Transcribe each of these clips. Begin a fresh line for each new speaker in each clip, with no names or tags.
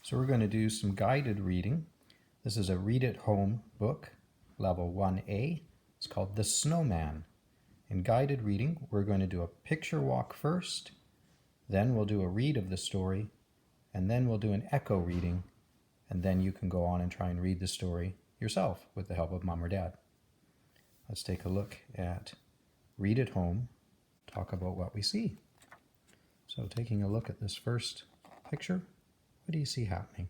So we're going to do some guided reading. This is a Read at Home book, level 1A. It's called The Snowman. In guided reading, we're going to do a picture walk first, then we'll do a read of the story, and then we'll do an echo reading, and then you can go on and try and read the story yourself with the help of mom or dad. Let's take a look at Read at Home, talk about what we see. So taking a look at this first picture, what do you see happening?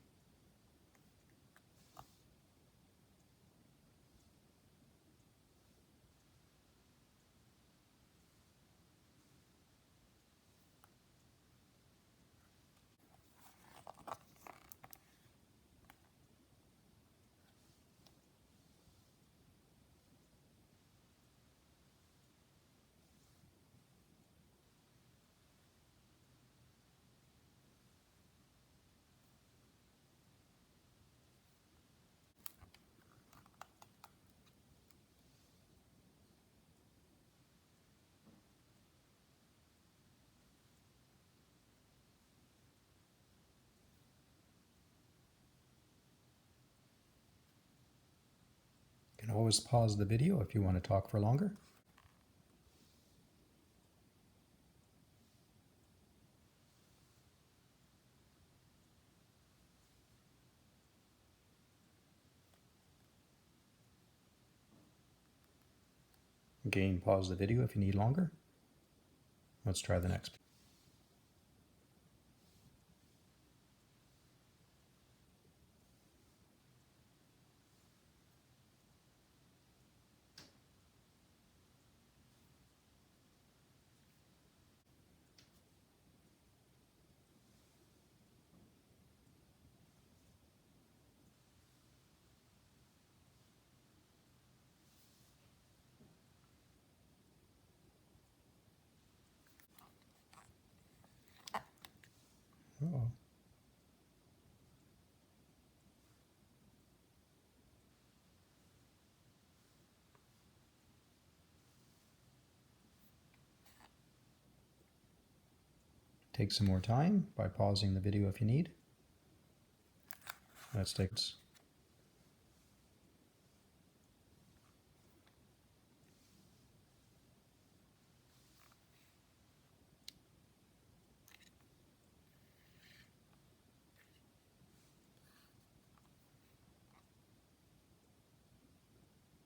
You can always pause the video if you want to talk for longer. Again, pause the video if you need longer. Let's try the next. Uh-oh. Take some more time by pausing the video if you need. Let's take it.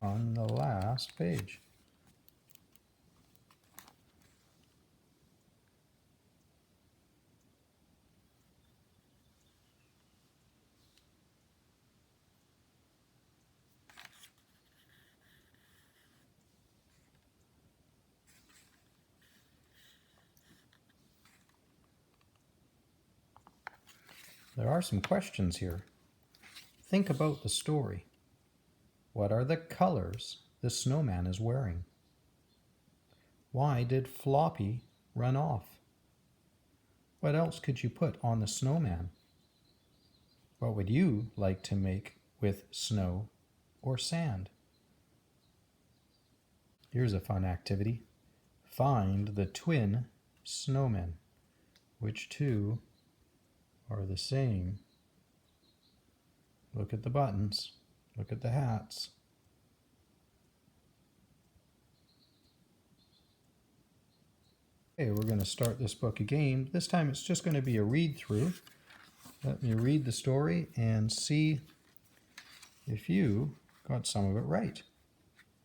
On the last page. There are some questions here. Think about the story. What are the colors the snowman is wearing? Why did Floppy run off? What else could you put on the snowman? What would you like to make with snow or sand? Here's a fun activity. Find the twin snowmen. Which two are the same? Look at the buttons. Look at the hats. Okay, we're going to start this book again. This time it's just going to be a read through. Let me read the story and see if you got some of it right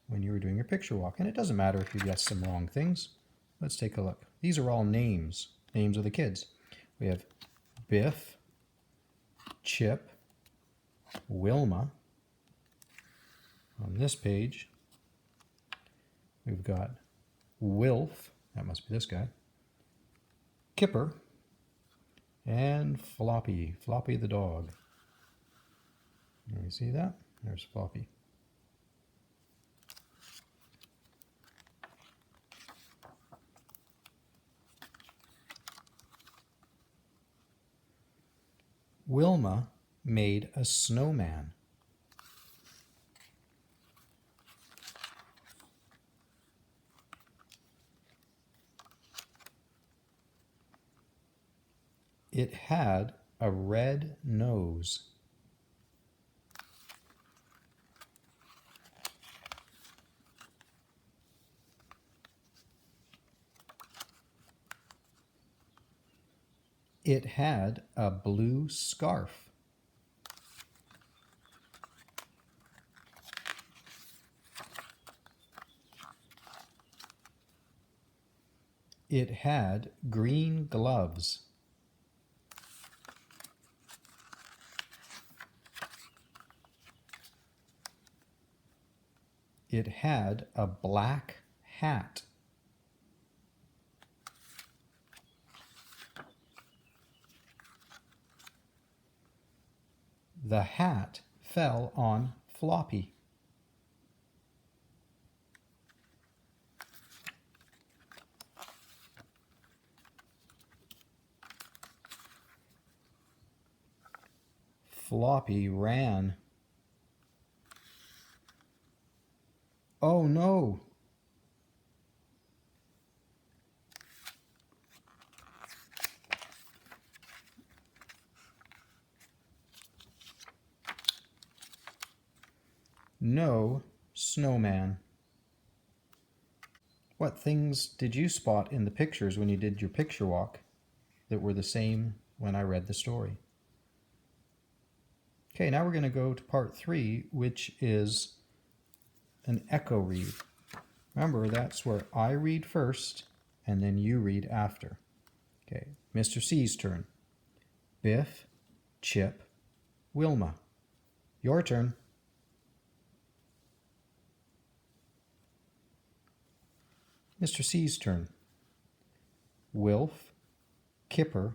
when you were doing your picture walk. And it doesn't matter if you guessed some wrong things. Let's take a look. These are all names of the kids. We have Biff, Chip, Wilma. On this page, we've got Wilf, that must be this guy, Kipper, and Floppy, Floppy the dog. Can you see that? There's Floppy. Wilma made a snowman. It had a red nose? It had a blue scarf. It had green gloves. It had a black hat. The hat fell on Floppy. Floppy ran. Oh no! No snowman. What things did you spot in the pictures when you did your picture walk that were the same when I read the story? Okay, now we're going to go to part 3, which is an echo read. Remember, that's where I read first and then you read after. Okay, Mr. C's turn. Biff, Chip, Wilma. Your turn. Mr. C's turn. Wilf, Kipper,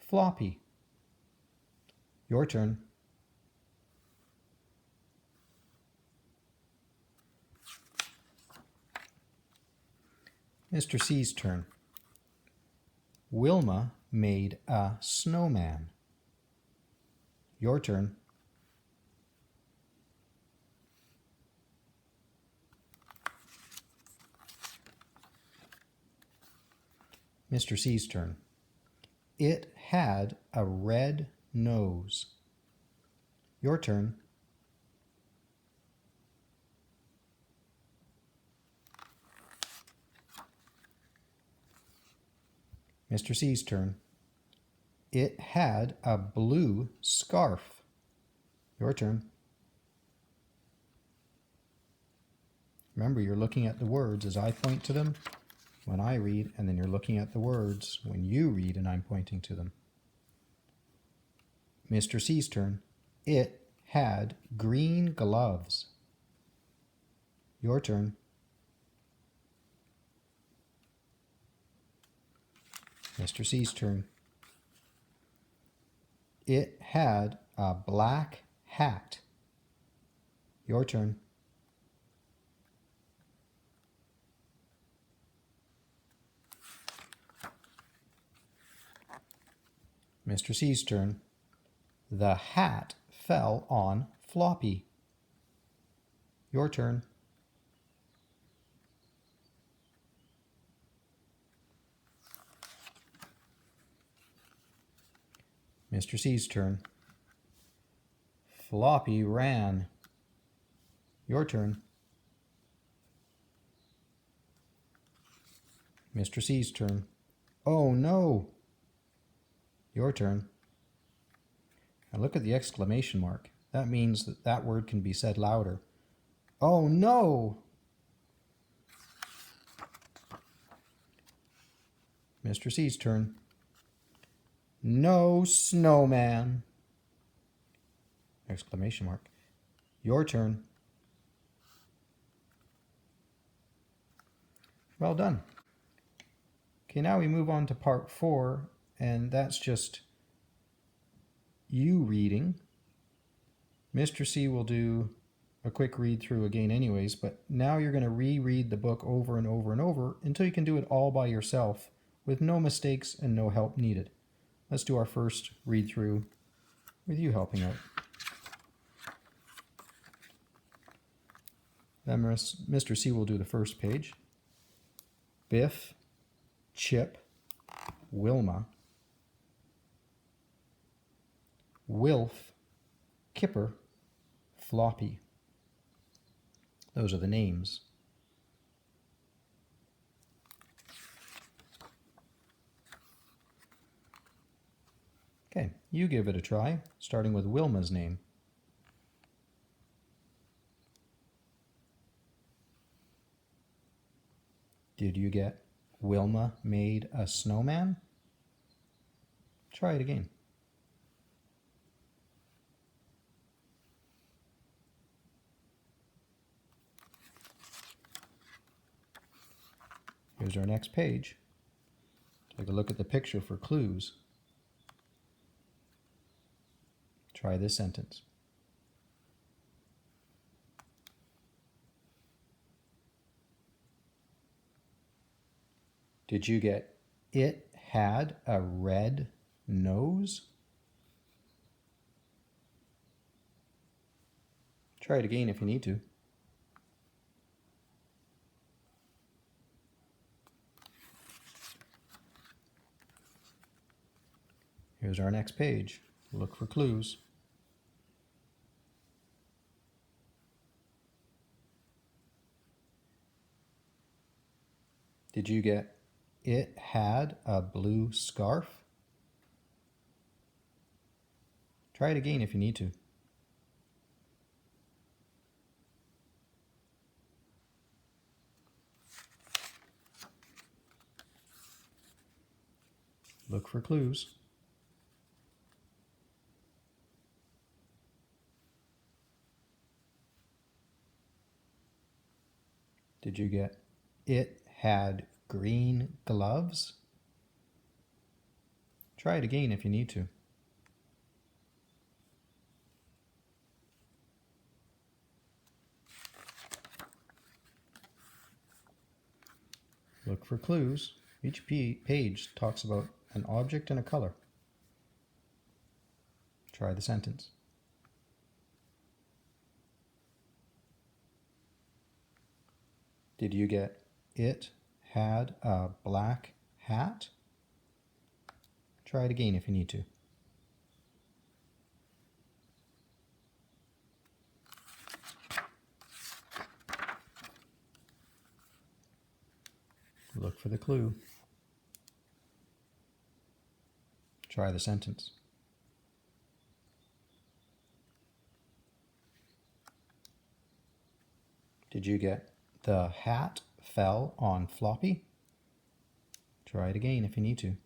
Floppy. Your turn. Mr. C's turn. Wilma made a snowman. Your turn. Mr. C's turn. It had a red nose. Your turn. Mr. C's turn. It had a blue scarf. Your turn. Remember, you're looking at the words as I point to them when I read, and then you're looking at the words when you read and I'm pointing to them. Mr. C's turn. It had green gloves. Your turn. Mr. C's turn. It had a black hat. Your turn. Mr. C's turn. The hat fell on Floppy. Your turn. Mr. C's turn. Floppy ran. Your turn. Mr. C's turn. Oh no! Your turn. Now look at the exclamation mark. That means that that word can be said louder. Oh no! Mr. C's turn. No snowman! Exclamation mark. Your turn. Well done. Okay, now we move on to part 4, and that's just you reading. Mr. C will do a quick read through again anyways, but now you're going to reread the book over and over and over until you can do it all by yourself with no mistakes and no help needed. Let's do our first read through with you helping out. Then Mr. C will do the first page. Biff, Chip, Wilma. Wilf, Kipper, Floppy. Those are the names. Okay, you give it a try, starting with Wilma's name. Did you get Wilma made a snowman? Try it again. Here's our next page. Take a look at the picture for clues. Try this sentence. Did you get it had a red nose? Try it again if you need to. Here's our next page. Look for clues. Did you get it had a blue scarf? Try it again if you need to. Look for clues. Did you get it had green gloves? Try it again if you need to. Look for clues. Each page talks about an object and a color. Try the sentence. Did you get it had a black hat? Try it again if you need to. Look for the clue. Try the sentence. Did you get the hat fell on Floppy? Try it again if you need to.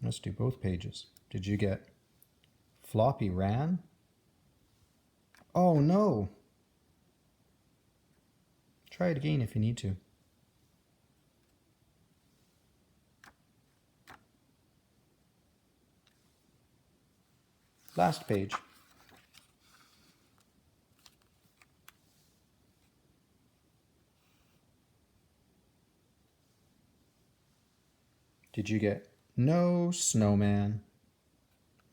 Let's do both pages. Did you get Floppy ran? Oh no! Try it again if you need to. Last page. Did you get no snowman?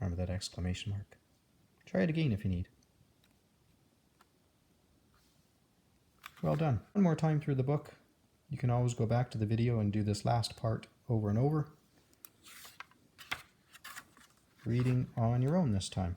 Remember that exclamation mark. Try it again if you need. Well done. One more time through the book. You can always go back to the video and do this last part over and over. Reading on your own this time.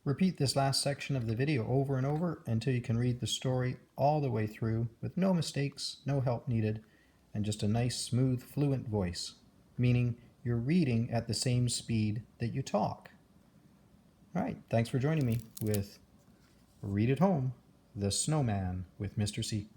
Repeat this last section of the video over and over until you can read the story all the way through with no mistakes, no help needed, and just a nice, smooth, fluent voice, meaning you're reading at the same speed that you talk. All right, thanks for joining me with Read at Home, The Snowman with Mr. C.